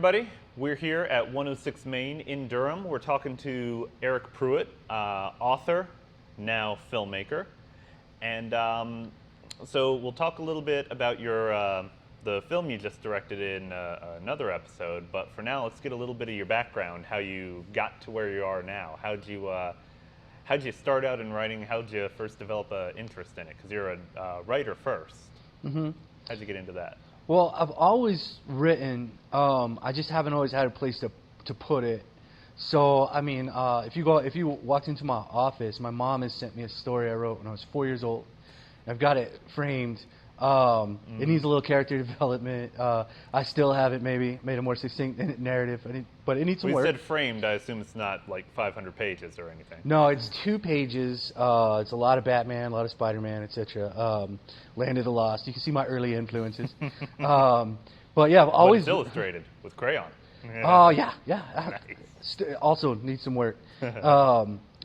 everybody. We're here at 106 Main in Durham. We're talking to Eryk Pruitt, author, now filmmaker. And so we'll talk a little bit about your the film you just directed in another episode. But for now, let's get a little bit of your background, how you got to where you are now. How'd you start out in writing? How'd you first develop an interest in it? Because you're a writer first. Mm-hmm. How'd you get into that? Well, I've always written. I just haven't always had a place to put it. So, I mean, if you walked into my office, my mom has sent me a story I wrote when I was 4 years old. I've got it framed. It needs a little character development. I still haven't maybe made a more succinct narrative, but it needs some work. We said framed. I assume it's not like 500 pages or anything. No, it's 2 pages. It's a lot of Batman, a lot of Spider-Man, etc. Land of the Lost. You can see my early influences. But yeah, I've always... But it's illustrated with crayon. Oh, yeah. Nice. Also needs some work.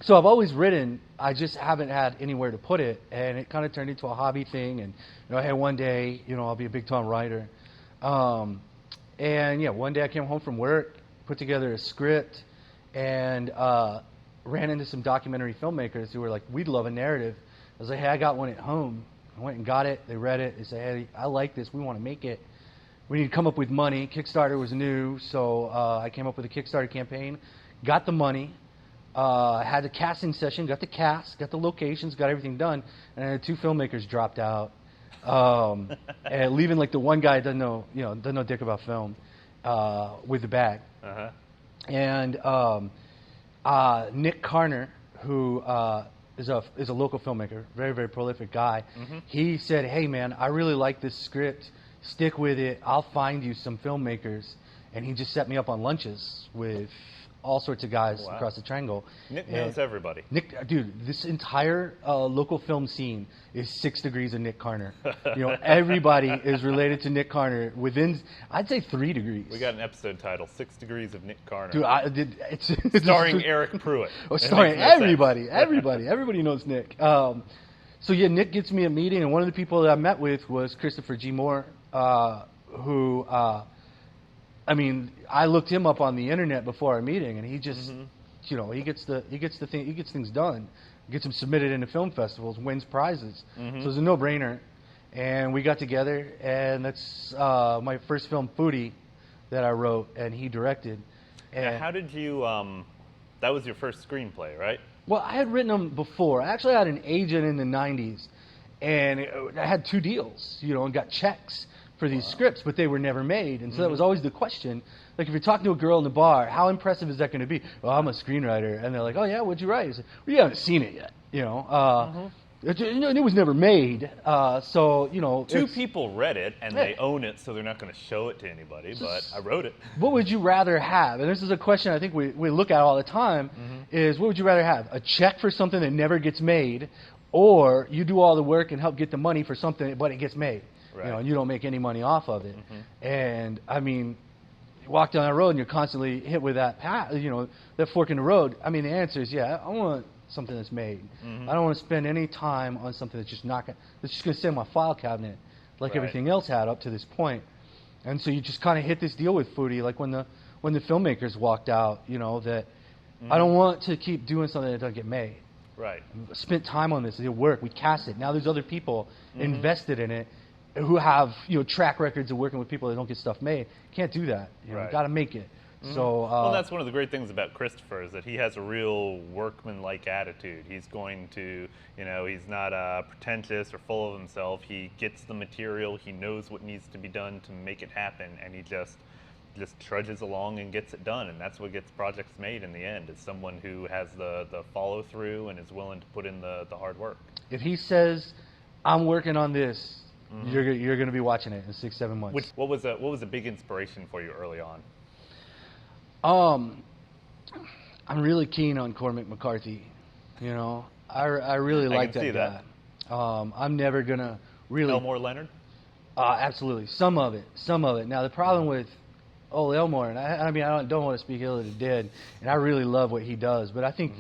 So I've always written, I just haven't had anywhere to put it, and it kind of turned into a hobby thing, and, hey, one day, I'll be a big-time writer. And, yeah, one day I came home from work, put together a script, and ran into some documentary filmmakers who were like, we'd love a narrative. I was like, hey, I got one at home. I went and got it. They read it. They said, hey, I like this. We want to make it. We need to come up with money. Kickstarter was new, so I came up with a Kickstarter campaign, got the money. Had the casting session, got the cast, got the locations, got everything done, and then 2 filmmakers dropped out, and leaving like the one guy doesn't know dick about film, with the bag. Uh-huh. And Nick Carner, who is a local filmmaker, very, very prolific guy. Mm-hmm. He said, "Hey man, I really like this script. Stick with it. I'll find you some filmmakers." And he just set me up on lunches with all sorts of guys across the triangle. Nick knows everybody. Nick, dude, this entire local film scene is 6 degrees of Nick Carner. Everybody is related to Nick Carner within, I'd say, 3 degrees. We got an episode title, 6 Degrees of Nick Carner. Dude, it's starring Eryk Pruitt. Starring everybody. Everybody knows Nick. So yeah, Nick gets me a meeting, and one of the people that I met with was Christopher G. Moore, who... I mean, I looked him up on the internet before our meeting, and he just, he gets things done, gets them submitted into film festivals, wins prizes. Mm-hmm. So it's a no-brainer. And we got together, and that's my first film, Foodie, that I wrote, and he directed. And now, how did you? That was your first screenplay, right? Well, I had written them before. I actually had an agent in the '90s, and I had 2 deals, and got checks for these scripts, but they were never made. And so that was always the question. Like, if you're talking to a girl in the bar, how impressive is that going to be? Well, I'm a screenwriter. And they're like, oh, yeah, what'd you write? I said, well, you haven't seen it yet. It was never made. So, 2 people read it, and they own it, so they're not going to show it to anybody, but I wrote it. What would you rather have? And this is a question I think we look at all the time, is what would you rather have? A check for something that never gets made, or you do all the work and help get the money for something, but it gets made? Right. And you don't make any money off of it. Mm-hmm. And I mean, you walk down that road and you're constantly hit with that path, that fork in the road. I mean, the answer is, yeah, I want something that's made. Mm-hmm. I don't want to spend any time on something that's just going to sit in my file cabinet like everything else had up to this point. And so you just kind of hit this deal with Foodie, like when the filmmakers walked out, that I don't want to keep doing something that doesn't get made. Right. I spent time on this. It worked. We cast it. Now there's other people invested in it, who have track records of working with people that don't get stuff made. Can't do that. Got to make it. Mm-hmm. So well, that's one of the great things about Christopher, is that he has a real workman-like attitude. He's going to, he's not pretentious or full of himself. He gets the material. He knows what needs to be done to make it happen, and he just trudges along and gets it done. And that's what gets projects made in the end, is someone who has the follow-through and is willing to put in the hard work. If he says, I'm working on this, you're going to be watching it in 6-7 months. What was a big inspiration for you early on? I'm really keen on Cormac McCarthy. I really like that guy. I'm never going to really... Elmore Leonard? Absolutely. Some of it. Now, the problem with Ole Elmore, and I mean, I don't want to speak ill of the dead, and I really love what he does, but I think,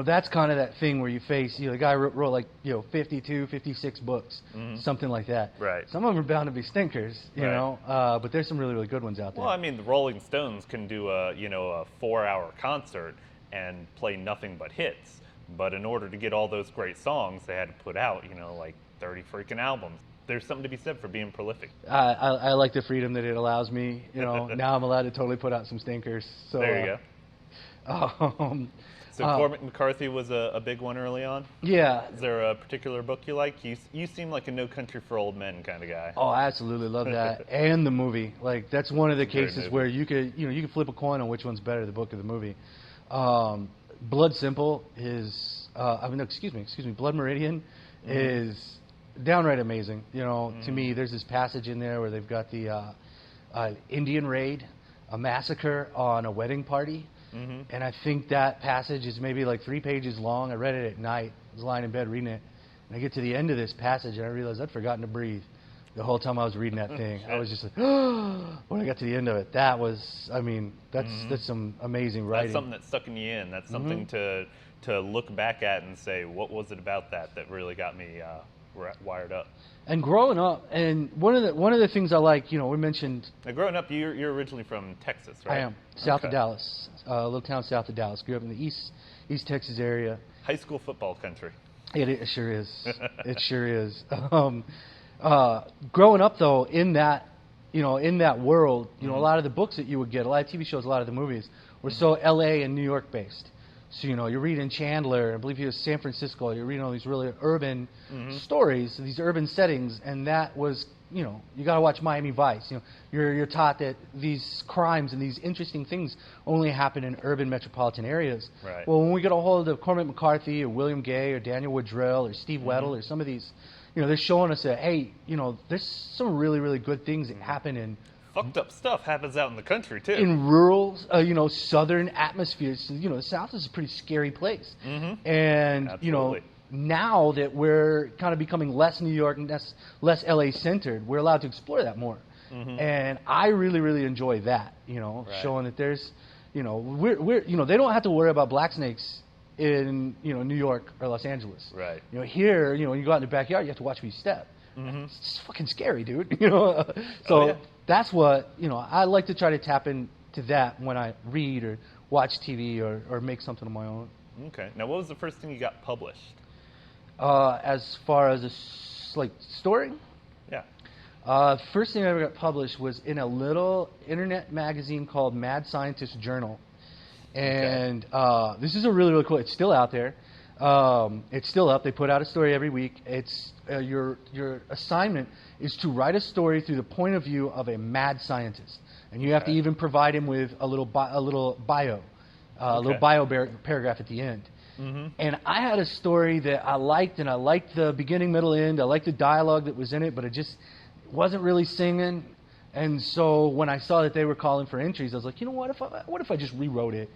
that's kind of that thing where you face, the guy wrote like, 52, 56 books, something like that. Right. Some of them are bound to be stinkers, you Right. know, but there's some really, really good ones out there. Well, I mean, the Rolling Stones can do a 4-hour concert and play nothing but hits. But in order to get all those great songs, they had to put out, like 30 freaking albums. There's something to be said for being prolific. I like the freedom that it allows me. Now I'm allowed to totally put out some stinkers. So There you go. So uh, Cormac McCarthy was a big one early on? yeah. Is there a particular book you like? You seem like a No Country for Old Men kind of guy. Oh, I absolutely love that, and the movie. Like that's one of the Great cases movie. where you could flip a coin on which one's better, the book or the movie. Blood Simple is, excuse me, Blood Meridian is downright amazing. To me, there's this passage in there where they've got the Indian raid, a massacre on a wedding party, and I think that passage is maybe like 3 pages long. I read it at night. I was lying in bed reading it, and I get to the end of this passage, and I realized I'd forgotten to breathe the whole time I was reading that thing. I was just like, when I got to the end of it, that was, that's some amazing writing. That's something that stuck in you in. That's something to look back at and say, what was it about that really got me wired up? And growing up, and one of the things I like, we mentioned. Now, growing up, you're originally from Texas, right? I am south Okay. of Dallas, a little town south of Dallas. Grew up in the East Texas area. High school football country. It sure is. It sure is. Growing up though in that world, a lot of the books that you would get, a lot of TV shows, a lot of the movies were so L.A. and New York based. So you're reading Chandler, I believe he was San Francisco. You're reading all these really urban stories, these urban settings, and that was you got to watch Miami Vice. You're taught that these crimes and these interesting things only happen in urban metropolitan areas. Right. Well, when we get a hold of Cormac McCarthy or William Gay or Daniel Woodrell or Steve Weddle or some of these, they're showing us that hey, there's some really really good things that happen in Fucked up stuff happens out in the country too. in rural, southern atmospheres. The South is a pretty scary place. And, Absolutely. now that we're kind of becoming less New York and less LA centered, we're allowed to explore that more. And I really, really enjoy that, showing that there's, we're they don't have to worry about black snakes in, New York or Los Angeles. Right. Here, when you go out in the backyard, you have to watch where you step. It's fucking scary, dude. So yeah. that's what, I like to try to tap into that when I read or watch TV or make something of my own. Okay. Now, what was the first thing you got published? As far as story, Yeah. first thing I ever got published was in a little internet magazine called Mad Scientist Journal. And this is a really, really cool, it's still out there. It's still up. They put out a story every week. It's your assignment is to write a story through the point of view of a mad scientist, and you have to even provide him with a little bio, paragraph at the end. And I had a story that I liked, and I liked the beginning, middle, end. I liked the dialogue that was in it, but it just wasn't really singing. And so when I saw that they were calling for entries, I was like, what if I just rewrote it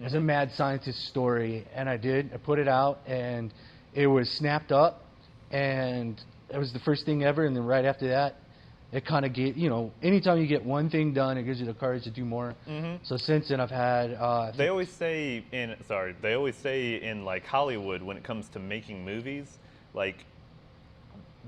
as a mad scientist story? And I did. I put it out, and it was snapped up, and it was the first thing ever. And then right after that, it kind of gave, anytime you get one thing done, it gives you the courage to do more. So since then, I've had. They always say in like Hollywood, when it comes to making movies, like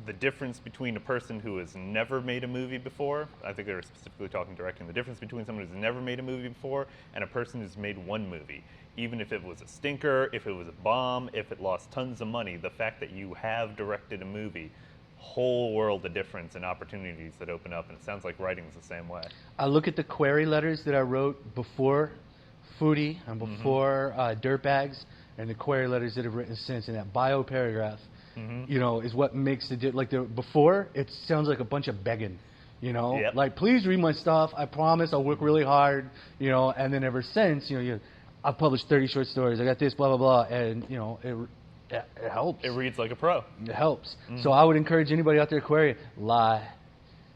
the difference between a person who has never made a movie before, I think they were specifically talking directing, the difference between someone who's never made a movie before and a person who's made one movie, even if it was a stinker, if it was a bomb, if it lost tons of money, the fact that you have directed a movie, whole world of difference and opportunities that open up, and it sounds like writing's the same way. I look at the query letters that I wrote before Foodie and before Dirtbags, and the query letters that I've written since, and that bio paragraph, is what makes the before it sounds like a bunch of begging, Yep. like please read my stuff. I promise I'll work really hard, and then ever since, I've published 30 short stories. I got this, blah blah blah, and it helps. It reads like a pro. It helps. So I would encourage anybody out there querying, lie.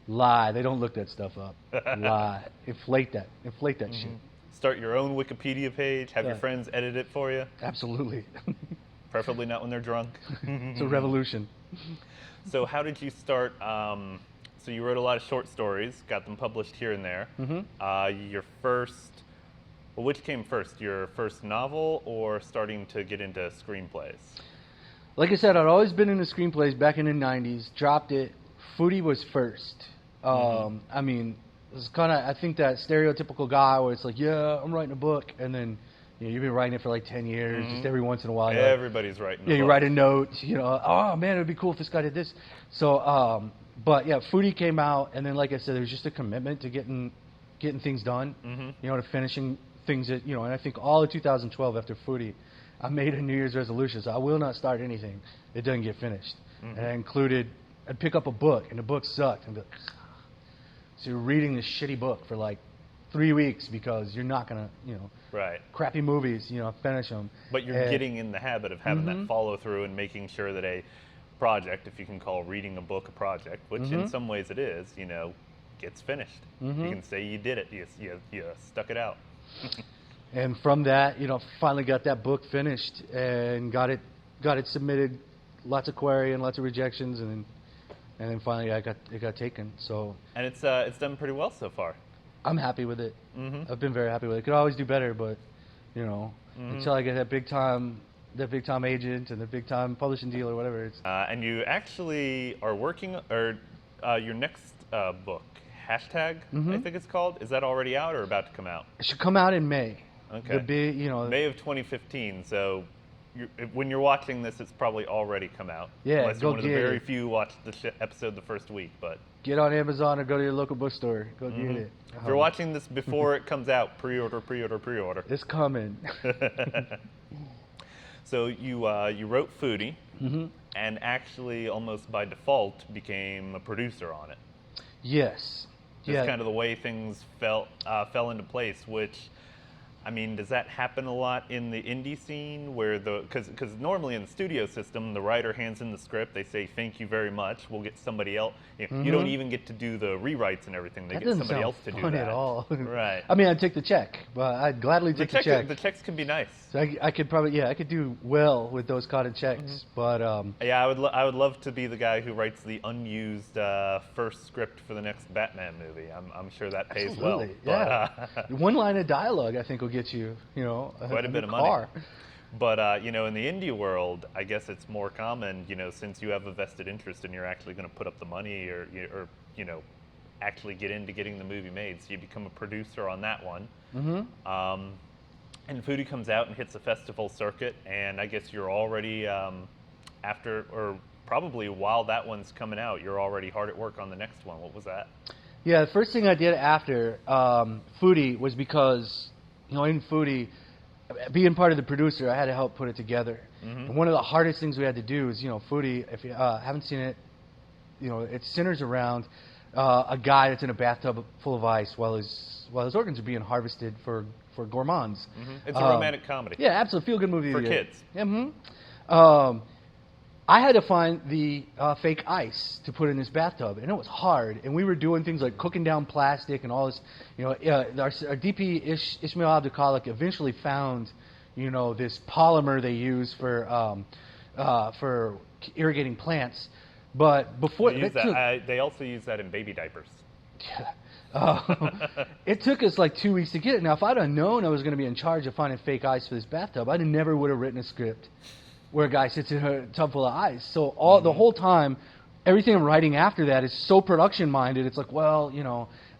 They don't look that stuff up. Lie. Inflate that shit. Start your own Wikipedia page, have your Yeah. friends edit it for you, Absolutely. preferably not when they're drunk. It's a revolution. So how did you start So you wrote a lot of short stories, got them published here and there. Your first, well, which came first, your first novel or starting to get into screenplays? Like I said, I'd always been into screenplays back in the 90s, dropped it. Foodie was first. I mean, it was kind of, I think, that stereotypical guy where it's like, yeah, I'm writing a book, and then you've been writing it for like 10 years, just every once in a while. Everybody's writing a book. You write a note, oh man, it would be cool if this guy did this. So, but yeah, Foodie came out, and then like I said, there was just a commitment to getting things done, to finishing things that, and I think all of 2012 after Foodie, I made a New Year's resolution, so I will not start anything that doesn't get finished. And that included, I'd pick up a book, and the book sucked, and be like, so you're reading this shitty book for like 3 weeks because you're not gonna, right, crappy movies, finish them. But you're getting in the habit of having that follow through and making sure that a project, if you can call reading a book a project, which in some ways it is, gets finished. You can say you did it, you stuck it out. And from that, finally got that book finished and got it submitted, lots of query and lots of rejections, and then finally it got taken. So. And it's done pretty well so far. I'm happy with it. I've been very happy with it. Could always do better, but until I get that big time agent and the big time publishing deal or whatever. And you actually are working, or your next book, Hashtag, I think it's called. Is that already out or about to come out? It should come out in May. Okay. May of 2015. So when you're watching this, it's probably already come out. Yeah, unless you're one of the very few who watched the episode the first week. But get on Amazon or go to your local bookstore. Go get it. If you're watching this before it comes out, pre-order. It's coming. So you wrote Foodie, and actually almost by default became a producer on it. Yes. Just kind of the way things fell into place, which, I mean, does that happen a lot in the indie scene where because normally in the studio system, the writer hands in the script, they say, thank you very much, we'll get somebody else. You don't even get to do the rewrites and everything. They get somebody else to do that. That doesn't sound fun at all. Right. I mean, I'd take the check, but I'd gladly take the check. The checks can be nice. So I could probably, I could do well with those kind of checks, but... Yeah, I would love to be the guy who writes the unused first script for the next Batman movie. I'm sure that pays Absolutely, well. Yeah. One line of dialogue, I think, will get you, quite a bit of money. But in the indie world, I guess it's more common, since you have a vested interest and you're actually going to put up the money or actually get into getting the movie made. So you become a producer on that one. And Foodie comes out and hits the festival circuit, and I guess you're already after, or probably while that one's coming out, you're already hard at work on the next one. What was that? Yeah, the first thing I did after Foodie was because, in Foodie, being part of the producer, I had to help put it together. And one of the hardest things we had to do is, Foodie, if you haven't seen it, it centers around a guy that's in a bathtub full of ice while his organs are being harvested for gourmands. It's a romantic comedy. Yeah, absolutely. Feel-good movie. For kids. I had to find the fake ice to put in this bathtub, and it was hard. And we were doing things like cooking down plastic and all this. Our DP Ishmael Abdulkhalik eventually found, this polymer they use for irrigating plants. But before they also use that in baby diapers. Yeah. It took us like 2 weeks to get it. Now, if I'd have known I was going to be in charge of finding fake ice for this bathtub, I never would have written a script where a guy sits in a tub full of ice. So the whole time, everything I'm writing after that is so production-minded. It's like, well,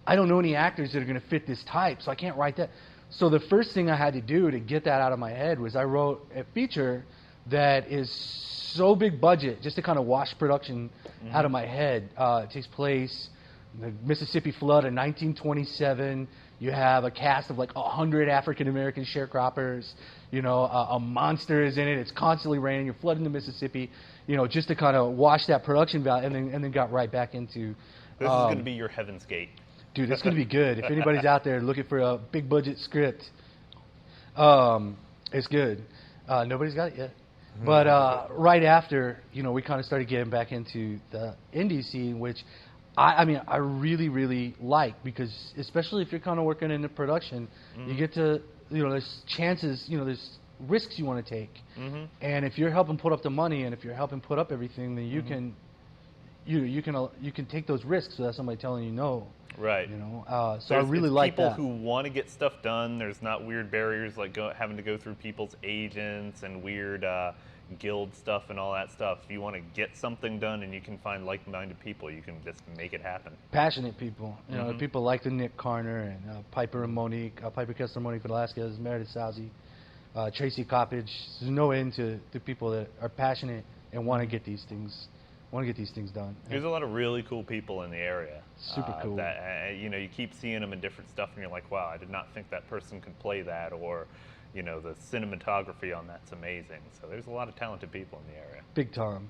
I don't know any actors that are going to fit this type, so I can't write that. So the first thing I had to do to get that out of my head was I wrote a feature that is so big budget, just to kind of wash production out of my head. It takes place in the Mississippi flood in 1927. You have a cast of like 100 African-American sharecroppers. A monster is in it. It's constantly raining. You're flooding the Mississippi, just to kind of wash that production value, and then got right back into... This is going to be your Heaven's Gate. Dude, it's going to be good. If anybody's out there looking for a big budget script, it's good. Nobody's got it yet. But right after, we kind of started getting back into the indie scene, which I really, really like, because especially if you're kind of working in the production, you get to, there's chances, there's risks you want to take. And if you're helping put up the money and if you're helping put up everything, then you can you can take those risks without somebody telling you no. Right. You know, so I really it's like people that. who want to get stuff done. There's not weird barriers like having to go through people's agents and weird guild stuff and all that stuff. If you want to get something done and you can find like-minded people, you can just make it happen. Passionate people, you know, people like the Nick Carner and Piper and Monique, Piper Kessler, Monique Velasquez, Meredith Sousie, Tracy Coppage. There's no end to people that are passionate and want to get these things, done. There's a lot of really cool people in the area. Super cool. That you know, you keep seeing them in different stuff, and you're like, wow, I did not think that person could play that, or you know, the cinematography on that's amazing. So there's a lot of talented people in the area. Big time.